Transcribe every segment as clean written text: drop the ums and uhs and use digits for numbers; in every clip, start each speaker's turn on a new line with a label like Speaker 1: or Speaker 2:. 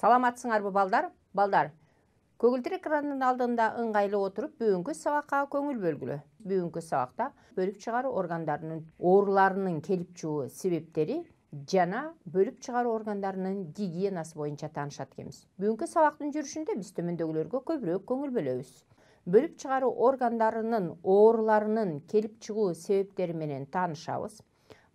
Speaker 1: Саламатсыңарбы балдар? Балдар, көгілдір экранның алдында ыңғайлы отырып, бүгінгі сабаққа көңіл бөлгілі. Бүгінгі сабақта бөліп шығару органдарының ооруларының келіп чыгуу себептері жана бөліп шығару органдарының гигиенасы боюнча таанышат экенбиз. Бүгүнкү сабактын жүрүшүндө биз төмөндөгүлөргө көбүрөөк көңүл бөлөбүз. Бөліп шығару органдарының ооруларының келіп чыгуу себептери менен таанышабыз.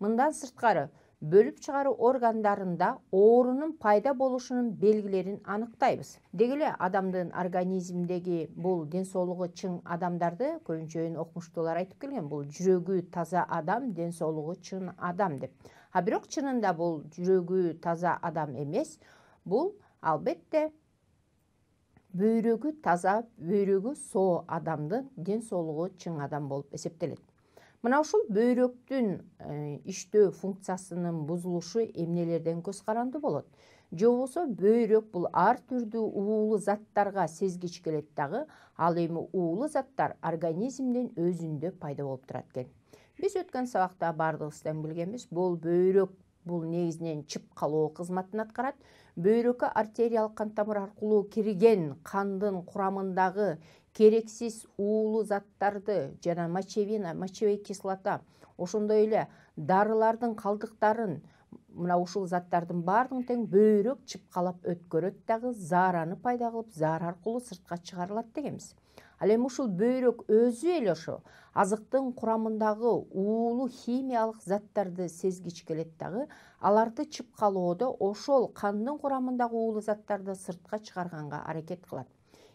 Speaker 1: Мындан сырткары бөліп шығару органдарында оорунун пайда болушунун белгилерин аныктайбыз. Дегеле адамдын организмдеги бул ден соолугу чың адамдарды көбүнчө окумуштуулар айтып келген. Бул жүрөгү таза адам, ден соолугу чың адам деп. А бирок чынында бул жүрөгү таза адам эмес. Бул албетте бөйрөгү таза, бөйрөгү соо адамдын ден соолугу чың адам болуп эсептелет. Мына ушул бөйрөктүн иштөө функциясынын бузулушу эмнелерден көз каранды болот. Же болбосо бөйрөк бул ар түрдүү уулуу заттарга сезгич келет дагы, ал эми уулуу заттар организмдин өзүндө пайда болуп турат экен. Биз өткөн сабакта бардыгыбыздан билгенбиз, бул бөйрөк бул негизинен чыпкалоо кызматын аткарат. Бөйрөккө артериялык кан тамыр аркылуу кирген кандын курамындагы керексиз уулуу заттарды жана мочевина, мочевой кислота, ошондой эле дарылардын калдыктарын, мына ушул заттардын баардыгын тең бөйрөк чыпкалап өткөрөт дагы, заараны пайда кылып, заара аркылуу сыртка чыгарылат дегенбиз. Ал эми ушул бөйрөк өзү эле ошо азыктын курамындагы уулуу химиялык заттарды сезгич келет дагы, аларды чыпкалоодо ошол кандын курамындагы уулуу заттарды сыртка чыгарганга аракет кылат.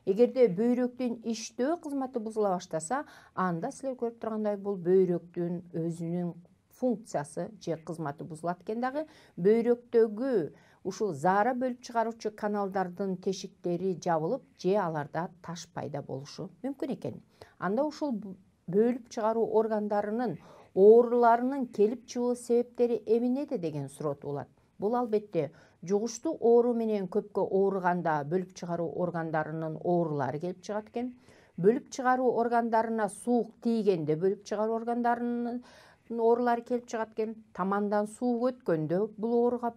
Speaker 1: Эгерде бөйрөктүн иштөө кызматы бузула баштаса, анда силер көрүп тургандай бул бөйрөктүн өзүнүн функциясы же кызматы бузулат экен дагы, бөйрөктөгү ушул заара бөлүп чыгаруучу каналдардын тешиктери жабылып, же аларда таш пайда болушу мүмкүн экен. Анда ушул бөлүп чыгаруу органдарынын ооруларынын келип чыгуу себептери эмнеде деген суроо туулат. Бул албетте жугуштуу оору менен көпкө ооруганда бөлүп чыгаруу органдарынын оорулары келип чыгат экен. Бөлүп чыгаруу органдарына суук тийгенде бөлүп чыгаруу органдарынын оорулары келип чыгат экен. Тамандан суук өткөндө бул ооруга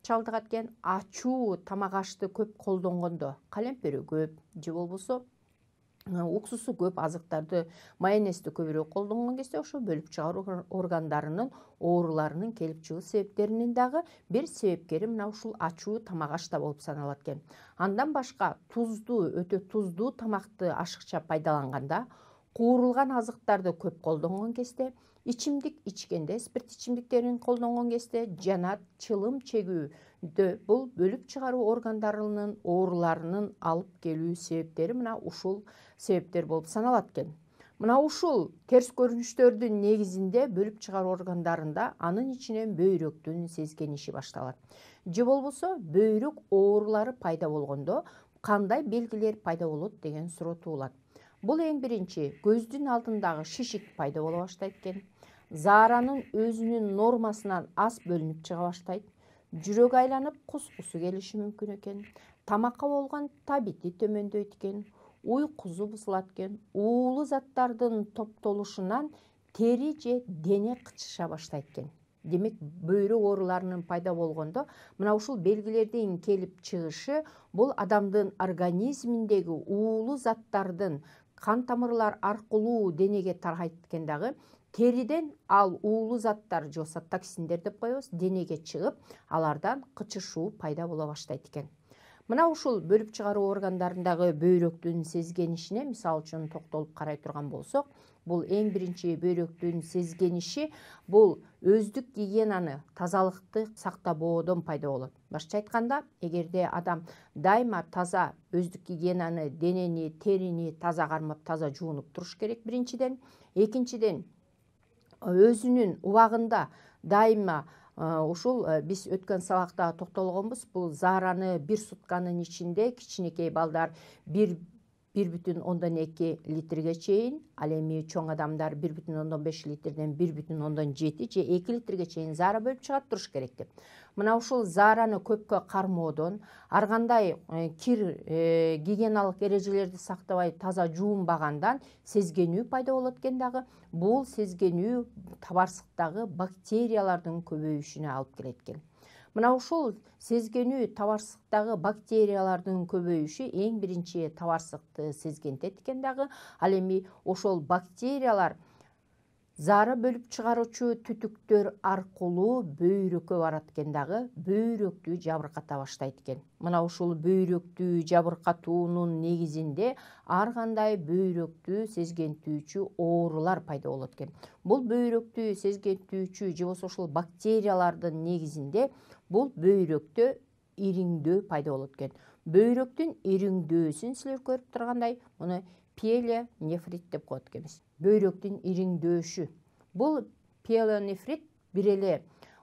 Speaker 1: чалдыгат экен. Ачуу тамак ашты көп колдонгондо, калемпери көп же болбосо уксусу көп азыктарды, майонезди көбүрөөк колдонгон кезде ошо бөлүп чыгаруу органдарынын ооруларынын келип чыгуу себептеринин дагы бир себепкери мына ушул ачуу тамак аш да болуп саналат экен. Андан башка туздуу, өтө туздуу тамакты ашыкча пайдаланганда, куурулган азыктарды көп колдонгон кезде, ичимдик ичкенде, спирт ичимдиктерин колдонгон кезде жана чылым чегүүдө бул бөлүп чыгаруу органдарынын ооруларынын алып келүү себептери мына ушул себептер болуп саналат экен. Мына ушул терс көрүнүштөрдүн негизинде бөлүп чыгаруу органдарында анын ичинен бөйрөктүн сезгениши башталат. Же болбосо бөйрөк оорулары пайда болгондо кандай белгилер пайда болот деген суроо туулат. Бул эң биринчи көздүн алдындагы шишик пайда боло баштайт экен. Зааранын өзүнүн нормасынан аз бөлүнүп чыга баштайт. Жүрөк айланып кускусу келиши мүмкүн экен. Тамакка болгон табити төмөндөйт экен. Уйкусу бузулат экен. Уулуу заттардын топтолушунан тери же дене кычыша баштайт экен. Демек, бөйрөк ооруларынын пайда болгондо мына ушул белгилердин келип чыгышы бул адамдын организминдеги уулуу заттардын кан тамырлар аркылуу денеге тарайт экен дагы, териден ал уулуу заттар же болбосо токсиндер деп коебуз, денеге чыгып, алардан кычышуу пайда боло баштайт экен. Мына ушул бөлүп чыгаруу органдарындагы бөйрөктүн сезгенишине мисал үчүн токтолуп карай турган болсок, бул эң биринчи бөйрөктүн сезгениши бул өздүк гигиенаны, тазалыкты сактабоодон пайда болот. Башкача айтканда, эгерде адам дайыма таза өздүк гигиенаны, денени, терини таза кармап, таза жуунуп туруш керек биринчиден. Экинчиден, өзүнүн убагында дайыма ушул биз өткөн сабакта токтолгонбуз, бул заараны бир сутканын ичинде кичинекей балдар 1,2 литрге чейин, ал эми чоң адамдар 1,5 литрден 1,7 же 2 литрге чейин заара бөлүп чыгат туруш керек деп. Мына ушул заараны көпкө кармоодон, ар кандай кир гигиеналык эрежелерди сактабай таза жуунбагандан сезгенүү пайда болот экен дагы. Бул сезгенүү табарсыктагы бактериялардын көбөйүшүнө алып келет экен. Мына ушул сезгенүү табарсыктагы бактериялардын көбөйүшү эң биринчи табарсыкты сезгентет экен дагы. Ал эми ошол бактериялар заара бөлүп чыгаруучу түтүктөр аркылуу бөйрөккө барат экен дагы, бөйрөктү жабырката баштайт экен. Мына ушул бөйрөктү жабыркатуунун негизинде ар кандай бөйрөктү сезгентүүчү оорулар пайда болот экен. Бул бөйрөктү сезгентүүчү же болбосо ушул бактериялардын негизинде бул бөйрөктө ириңдөө пайда болот экен. Бөйрөктүн ириңдөөсүн силер көрүп тургандай, муну пиелонефрит деп коет экенбиз. Бөйрөктүн ириңдөөшү. Бул пиелонефрит бир эле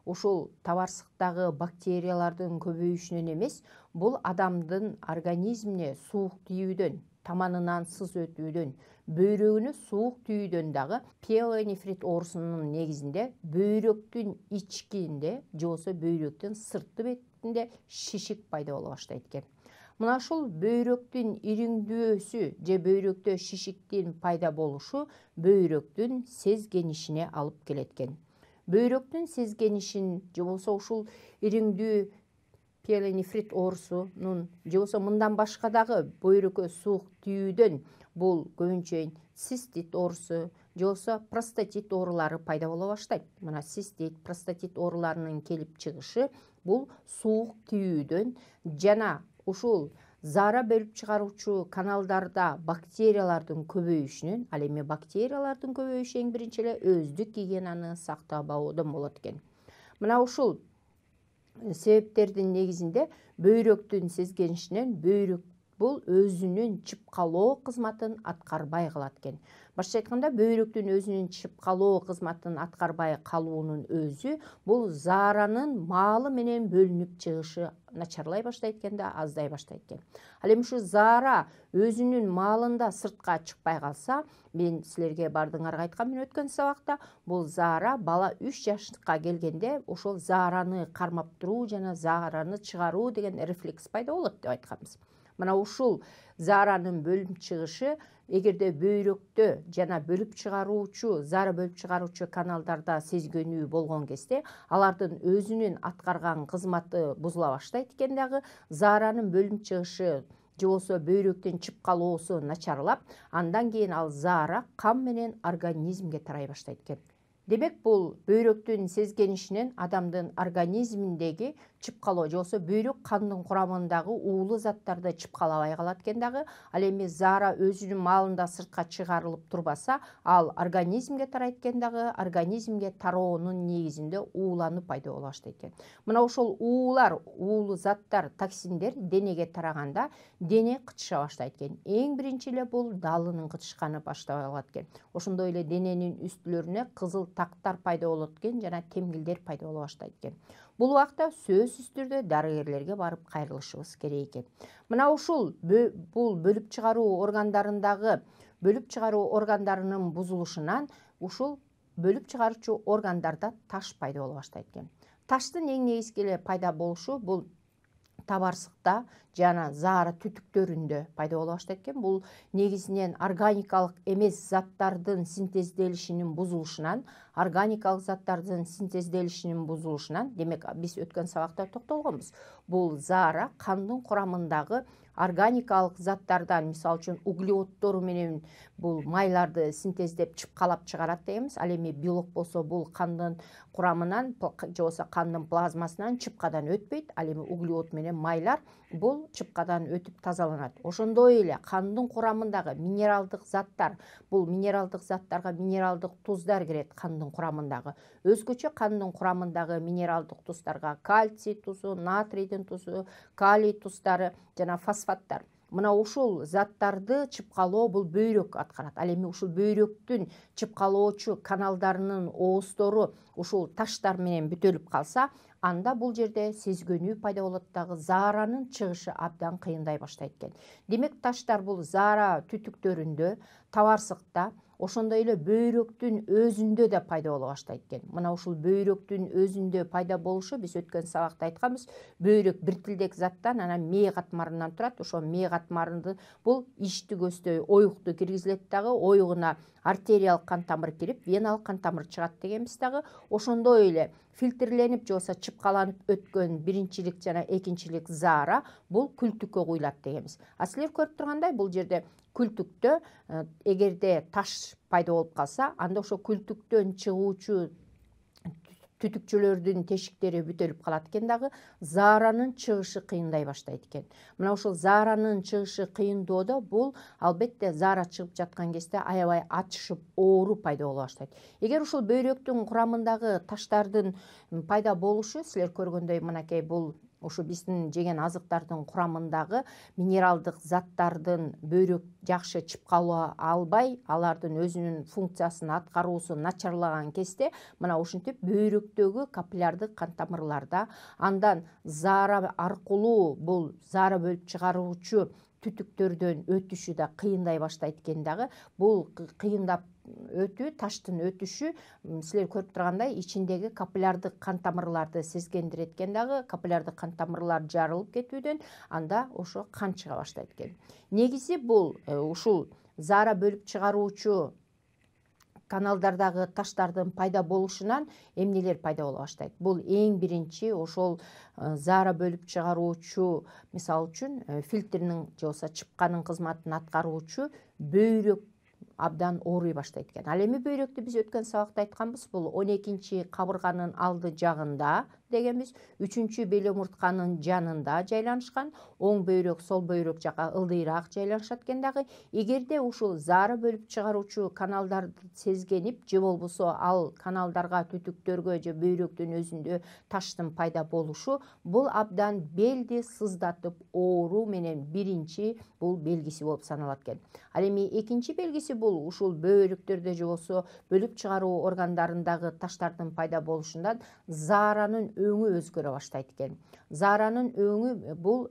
Speaker 1: ушул табарсыктагы бактериялардын көбөйүшүнөн эмес, бул адамдын организмине суук тийүүдөн, таманынан сыз өтүүдөн, бөйрөгүнө суук тийүүдөн дагы пиелонефрит оорусунун негизинде бөйрөктүн ичкинде же болбосо бөйрөктүн сырткы бетинде шишик пайда боло баштайт экен. Мына ушул бөйрөктүн ириңдөөсү же бөйрөктө шишиктин пайда болушу бөйрөктүн сезгенишине алып келет экен. Бөйрөктүн сезгенишин же болбосо ушул ириңдүү пиелонефрит оорусунун же болбосо мындан башка дагы бөйрөккө суук тийүүдөн бул көбүнчө цистит оорусу же болбосо простатит оорулары пайда боло баштайт. Мына цистит, простатит ооруларынын келип чыгышы бул суук тийүүдөн жана ушул заара бөлүп чыгаруучу каналдарда бактериялардын көбөйүшүнөн, ал эми бактериялардын көбөйүшү эң биринчи эле өздүк гигиенаны сактабоодон болот экен. Мына ушул себептердин негизинде бөйрөктүн сезгенишинен бөйрөк бул өзүнүн чыпкалоо кызматын аткарбай калат экен. Башкача айтканда, бөйрөктүн өзүнүн чыпкалоо кызматын аткарбай калуунун өзү бул зааранын маалы менен бөлүнүп чыгышы начарлай баштайт экен да, аздай баштайт экен. Ал эми ушу заара өзүнүн маалында сыртка чыкпай калса, мен силерге бардыңарга айткам мен өткөн сабакта, бул заара бала 3 жашка келгенде ошол заараны кармап туруу жана заараны чыгаруу деген рефлекс пайда болот деп айтканбыз. Мына ушул зааранын бөлүнүп чыгышы эгерде бөйрөктө жана бөлүп чыгаруучу, заара бөлүп чыгаруучу каналдарда сезгенүү болгон кезде, алардын өзүнүн аткарган кызматы бузула баштайт экен дагы, зааранын бөлүнүп чыгышы же болбосо бөйрөктүн чыпкалоосу начарлап, андан кийин ал заара кан менен организмге тарай баштайт экен. Демек, бул бөйрөктүн сезгенишинен адамдын организминдеги чыпкалоо же болбосо бөйрөк кандын курамындагы уулуу заттарды чыпкалабай калат экен дагы. Ал эми заара өзүнүн маалында сыртка чыгарылып турбаса, ал организмге тарайт экен дагы, организмге тароонун негизинде уулануу пайда боло баштайт экен. Мына ошол уулар, уулуу заттар, токсиндер денеге тараганда дене кычыша баштайт экен. Эң биринчи эле бул далынын кычышканы баштап алат экен. Ошондой эле дененин үстүлөрүнө кызыл тактар пайда болот экен жана темгилдер пайда боло баштайт экен. Бул убакта сөзсүз түрдө дарыгерлерге барып кайрылышыбыз керек экен. Мына ушул бул бөлүп чыгаруу органдарынын бузулушунан ушул бөлүп чыгаруучу органдарда таш пайда боло баштайт экен. Таштын эң негизги эле пайда болушу бул табарсыкта жана заара түтүктөрүндө пайда боло баштайт экен. Бул негизинен органикалык эмес заттардын синтезделишинин бузулушунан, демек биз өткөн сабакта токтолгонбуз. Бул заара кандын курамындагы органикалык заттардан, мисалы үчүн углеводдор менен бул майларды синтездеп чыпкалап чыгарат дегенбиз. Ал эми белок болсо бул кандын курамынан же болбосо кандын плазмасынан чыпкадан өтпөйт. Ал эми углевод менен майлар бул чыпкадан өтүп тазаланат. Ошондой эле кандын курамындагы минералдык заттар, бул минералдык заттарга минералдык туздар кирет кандын курамындагы. Өзгөчө кандын курамындагы минералдык туздарга кальций тузу, натрийдин тузу, калий туздары жана фосфаттар. Мына ушул заттарды чыпкалоо бул бөйрөк аткарат. Ал эми ушул бөйрөктүн чыпкалоочу каналдарынын ооздору ушул таштар менен бүтөлүп калса, анда бул жерде сезгөнүү пайда болот дагы, зааранын чыгышы абдан кыйындай баштайт экен. Демек, таштар бул заара түтүктөрүндө, табарсыкта, ошондой эле бөйрөктүн өзүндө да пайда боло баштайт экен. Мына ушул бөйрөктүн өзүндө пайда болушу биз өткөн сабакта айтканбыз. Бөйрөк бир тилдек заттан, анан мээ катмарынан турат. Ошол мээ катмарында бул ичти көздөй оюкту киргизилет дагы, оюгуна артериялык кан тамыр кирип, веналык кан тамыр чыгат дегенбиз дагы. Ошондой эле фильтрленип же болбосо чыпкаланып өткөн биринчилик жана экинчилик заара бул күлтүккө куюлат дегенбиз. Силер көрүп тургандай бул жерде күлтүктө эгерде таш пайда болуп калса, анда ошо күлтүктөн чыгуучу түтүкчөлөрдүн тешиктери бүтөлүп калат экен дагы, зааранын чыгышы кыйындай баштайт экен. Мына ошол зааранын чыгышы кыйындоодо бул албетте заара чыгып жаткан кезде аябай ачышып, оору пайда боло баштайт. Эгер ушул бөйрөктүн курамындагы таштардын пайда болушу силер көргөндөй мынакей бул ушу биздин жеген азыктардын курамындагы минералдык заттардын бөйрөк жакшы чыпкала албай, алардын өзүнүн функциясын аткаруусу начарлаган кезде мына ушинтип бөйрөктөгү капиллярдык кан тамырларда, андан заара аркылуу бул заара бөлүп чыгаруучу түтүктөрдөн өтүшү да кыйындай баштайт экен дагы. Бул кыйындап өтүү, таштын өтүшү силер көрүп тургандай ичиндеги капиллярдык кан тамырларды сезгендирет экен дагы. Капиллярдык кан тамырлар жарылып кетүүдөн анда ошо кан чыга баштайт экен. Негизи бул ушул заара бөлүп чыгаруучу каналдардагы таштардын пайда болушунан эмнелер пайда боло баштайт. Бул эң биринчи ошол заара бөлүп чыгаруучу, мисалы үчүн фильтрнин же болбосо чыпканын кызматын аткаруучу бөйрөк абдан ооруй баштайт экен. Ал эми бөйрөктү биз өткөн сабакта айтканбыз, бул 12-чи кабырганын алды жагында дегенбиз, 3-чү бел омуртканын жанында жайланышкан, оң бөйрөк, сол бөйрөк жака ылдыйраак жайланышат экен дагы. Эгерде ушул заара бөлүп чыгаруучу каналдарды сезгенип, же болбосо ал каналдарга, түтүктөргө же бөйрөктүн өзүндө таштын пайда болушу, бул абдан белди сыздатып ооруу менен биринчи бул белгиси болуп саналат экен. Ал эми экинчи белгиси бул ушул бөйрөктөрдө же болбосо бөлүп чыгаруу органдарындагы таштардын пайда болушундан зааранын өңү өзгөрө баштайт экен. Зааранын өңү бул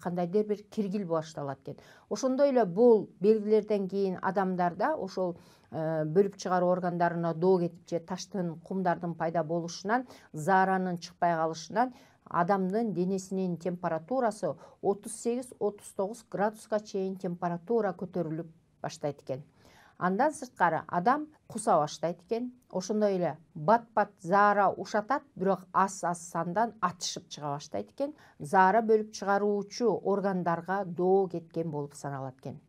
Speaker 1: кандайдыр бир киргил башталат экен. Ошондой эле бул белгилерден кийин адамдарда ошол бөлүп чыгаруу органдарына доо кетип же таштын, кумдардын пайда болушунан, зааранын чыкпай калышынан адамдын денесинин температурасы 38-39 градуска чейин температура көтөрүлүп баштайт экен. Андан сырткары адам куса баштайт экен. Ошондой эле бат-бат заара ушатат, бирок аз-аз сандан атышып чыга баштайт экен. Заара бөлүп чыгаруучу органдарга доо кеткен болуп саналат экен.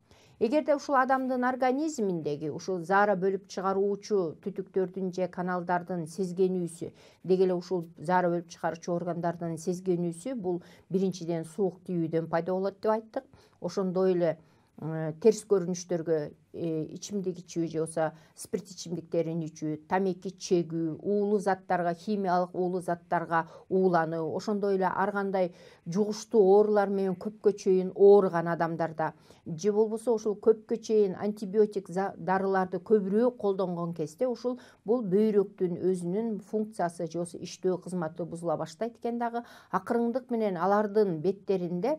Speaker 1: Эгерде ушул адамдын организминдеги ушул заара бөлүп чыгаруучу түтүктөрдүн же каналдардын сезгенүүсү, деги эле ушул заара бөлүп чыгаруучу органдардын сезгенүүсү бул биринчиден суук тийүүдөн пайда болот деп айттык. Ошондой эле терс көрүнүштөргө ичимдик ичүү же болбосо спирт ичимдиктерин ичүү, тамеки чегүү, уулуу заттарга, химиялык уулуу заттарга уулануу, ошондой эле ар кандай жугуштуу оорулар менен көпкө чейин ооруган адамдарда же болбосо ушул көпкө чейин антибиотик дарыларды көбүрөөк колдонгон кезде ушул бул бөйрөктүн өзүнүн функциясы же болбосо иштөө кызматы бузула баштайт экен дагы. Акырындык менен алардын беттеринде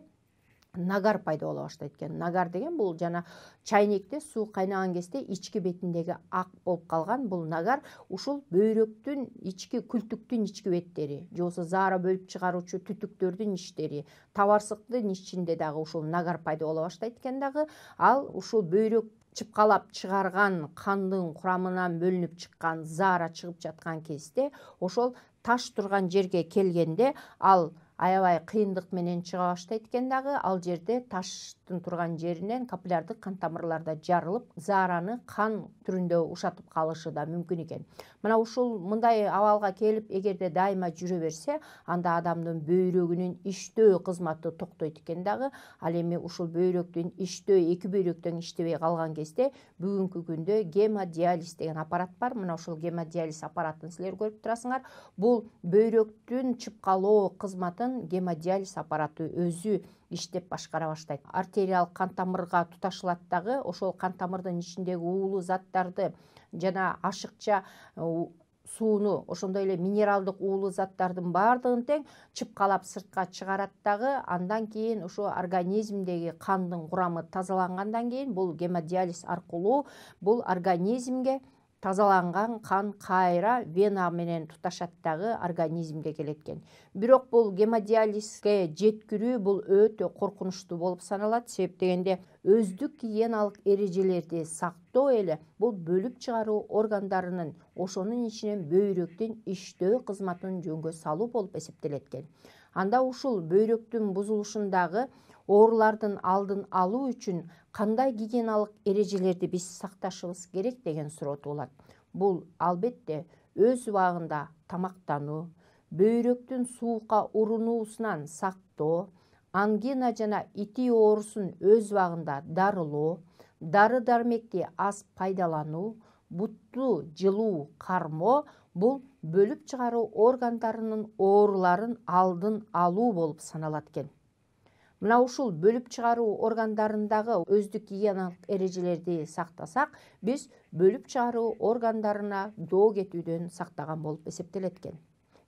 Speaker 1: нагар пайда боло баштайт экен. Нагар деген бул жана чайнекте суу кайнаган кезде ички бетиндеги ак болуп калган бул нагар ушул бөйрөктүн ички, күлтүктүн ички беттери же болбосо заара бөлүп чыгаруучу түтүктөрдүн иштери, табарсыктын ичинде дагы ушул нагар пайда боло баштайт экен дагы. Ал ушул бөйрөк чыпкалап чыгарган кандын курамынан бөлүнүп чыккан заара чыгып жаткан кезде ошол таш турган жерге келгенде ал аябай кыйындык менен чыга баштайт экен дагы. Ал жерде таштын турган жеринен капиллярдык кан тамырларда жарылып, заараны кан түрүндө ушатып калышы да мүмкүн экен. Мына ушул мындай абалга келип, эгерде дайыма жүрө берсе, анда адамдын бөйрөгүнүн иштөө кызматы токтойт экен дагы. Ал эми ушул бөйрөктүн иштөө, эки бөйрөктөн иштебей калган кезде бүгүнкү күндө гемодиализ деген аппарат бар. Мына ушул гемодиализ аппаратын силер көрүп турасыңар. Бул бөйрөктүн чыпкалоо кызматын гемодиализ аппараты өзү иштеп башкара баштайт. Артериалык кан тамырга туташылат дагы, ошол кан тамырдын ичиндеги уулуу заттарды жана ашыкча сууну, ошондой эле минералдык уулуу заттардын баардыгын тең чыпкалап сыртка чыгарат дагы. Андан кийин ошо организмдеги кандын курамы тазалангандан кийин бул гемодиализ аркылуу бул организмге тазаланган кан кайра вена менен туташат дагы организмге келет экен. Бирок бул гемодиализге жеткирүү бул өтө коркунучтуу болуп саналат. Себеп дегенде өздүк гигиеналык эрежелерди сактоо эле бул бөлүп чыгаруу органдарынын, ошонун ичинен бөйрөктүн иштөө кызматын жөнгө салуу болуп эсептелет экен. Анда ушул бөйрөктүн бузулушундагы оорулардын алдын алуу үчүн кандай гигиеналык эрежелерди биз сакташыбыз керек деген суроо туулат. Бул албетте өз убагында тамактануу, бөйрөктүн суукка урунуусунан сактоо, ангина жана ити оорусун өз убагында дарылоо, дары-дармекти аз пайдалануу, бутту жылуу кармоо бул бөлүп чыгаруу органдарынын ооруларын алдын алуу болуп саналат экен. Мына ушул бөлүп чыгаруу органдарындагы өздүк гигиеналык эрежелерди сактасак, биз бөлүп чыгаруу органдарына доо кетүүдөн сактаган болуп эсептелет экен.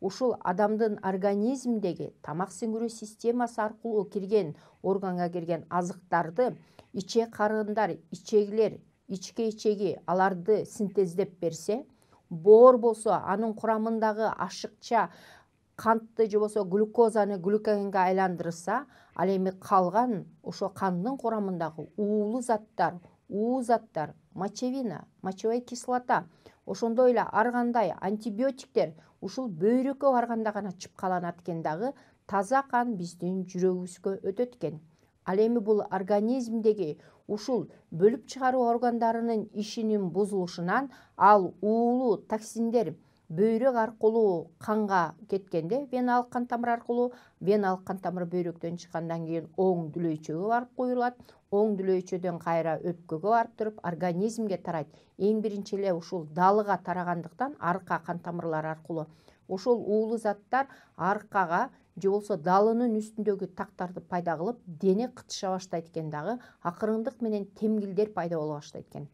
Speaker 1: Ушул адамдын организмдеги тамак сиңирүү системасы аркылуу кирген органга кирген азыктарды ичек карындар, ичегилер, ичке ичеги аларды синтездеп берсе, боор болсо анын курамындагы ашыкча кантты же болсо глюкозаны глюкогенге айландырса, ал эми калган ошо кандын курамындагы уулуу заттар, мочевина, мочевая кислота, ошондой эле ар кандай антибиотиктер ушул бөйрөккө барганда гана чыпкаланат экен дагы, таза кан биздин жүрөгүбүзгө өтөт экен. Ал эми бул организмдеги ушул бөлүп чыгаруу органдарынын ишинин бузулушунан ал уулуу токсиндер бөйрөк аркылуу канга кеткенде, веналык кан тамыр аркылуу, веналык кан тамыр бөйрөктөн чыккандан кийин оң дүлөйчөгө барып куюлат, оң дүлөйчөдөн кайра өпкөгө барып туруп организмге тарайт. Эң биринчи эле ушул далыга тарагандыктан арка кан тамырлары аркылуу ушул уулуу заттар аркага же болсо далынын үстүндөгү тактарды пайда кылып, дене кытыша баштайт экен дагы, акырындык менен темгилдер пайда боло баштайт экен.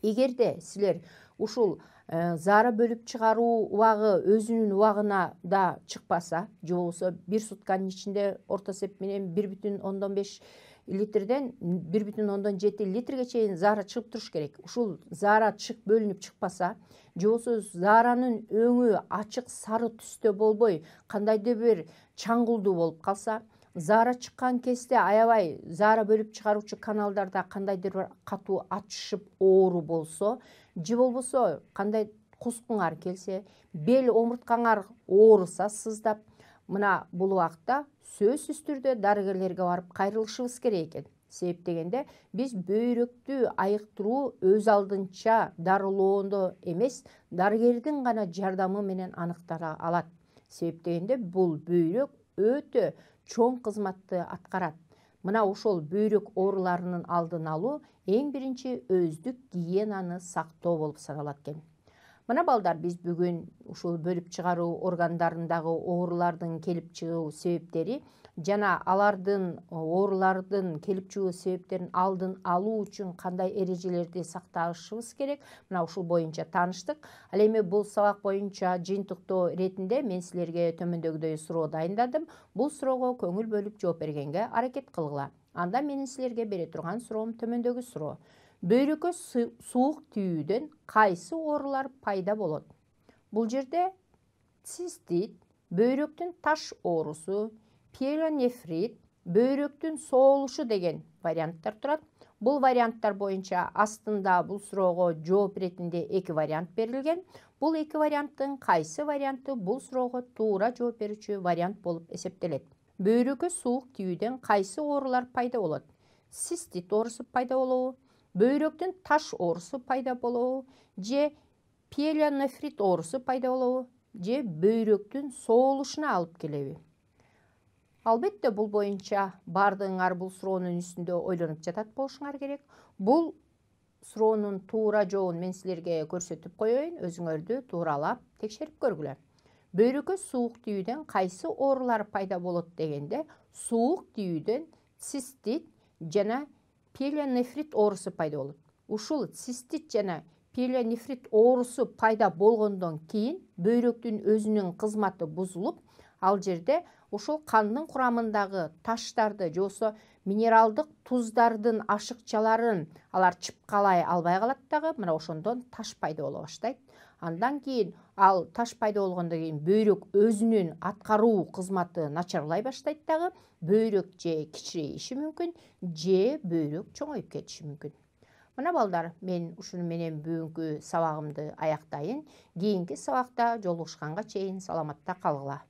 Speaker 1: Эгерде силер ушул заара бөлүп чыгаруу убагы өзүнүн убагына да чыкпаса, же болбосо бир сутканын ичинде орто эсеп менен 1,5 литрден 1,7 литрге чейин заара чыгып туруш керек. Ушул заара бөлүнүп чыкпаса, же болбосо зааранын өңү ачык сары түстө болбой, кандайдыр бир чаңгылдуу болуп калса, заара чыккан кезде аябай заара бөлүп чыгаруучу каналдарда кандайдыр бир катуу ачышып оору болсо, же болбосо кандай кускуңар келсе, бел омурткаңар ооруса сыздап, мына бул убакта сөзсүз түрдө дарыгерлерге барып кайрылышыбыз керек экен. Себеп дегенде биз бөйрөктү айыктыруу өз алдынча дарылоондо эмес, дарыгердин гана жардамы менен аныктала алат. Себеп дегенде бул бөйрөк өтө чоң кызматты аткарат. Мына ошол бөйрөк ооруларынын алдын алуу эң биринчи өздүк гигиенаны сактоо болуп саналат экен. Мына балдар, биз бүгүн ушул бөлүп чыгаруу органдарындагы оорулардын келип чыгуу себептери жана алардын оорулардын келип чыгуу себептерин алдын алуу үчүн кандай эрежелерди сакташыбыз керек, мына ушул боюнча тааныштык. Ал эми бул сабак боюнча жыйынтыктоо иретинде мен силерге төмөндөгүдөй суроо дайындадым. Бул суроого көңүл бөлүп жооп бергенге аракет кылгыла. Анда менин силерге бере турган суроом төмөндөгү суроо. Бөйрөккө суук тийүүдөн кайсы оорулар пайда болот? Бул жерде цистит, бөйрөктүн таш оорусу, пиелонефрит, бөйрөктүн соолушу деген варианттар турат. Бул варианттар боюнча астында бул суроого жооп иретинде 2 вариант берилген. Бул 2 варианттын кайсы варианты бул суроого туура жооп берүүчү вариант болуп эсептелет? Бөйрөккө суук тийүүдөн кайсы оорулар пайда болот? Цистит оорусу пайда болобу? Бөйрөктүн таш оорусу пайда болобу? Же пиелонефрит оорусу пайда болобу? Же бөйрөктүн соолушуна алып келеби? Албетте бул боюнча бардыгыңар бул суроонун үстүндө ойлонуп жатат болушуңар керек. Бул суроонун туура жообун мен силерге көрсөтүп коеюн, өзүңөрдү тууралап текшерип көргүлө. Бөйрөккө суук тийүүдөн кайсы оорулар пайда болот дегенде, суук тийүүдөн цистит жана пиелонефрит оорусу пайда болот. Ушул цистит жана пиелонефрит оорусу пайда болгондон кийин бөйрөктүн өзүнүн кызматы бузулуп, ал жерде ушул кандын курамындагы таштарды же болсо минералдык туздардын ашыкчаларын алар чыпкалай албай калат дагы, мына ошондон таш пайда боло баштайт. Андан кийин ал таш пайда болгондон кийин бөйрөк өзүнүн аткаруу кызматы начарлай баштайт дагы, бөйрөк же кичирейиши мүмкүн, же бөйрөк чоңоюп кетиши мүмкүн. Мына балдар, мен ушуну менен бүгүнкү сабагымды аяктайын. Кийинки сабакта жолугушканга чейин саламатта калгыла.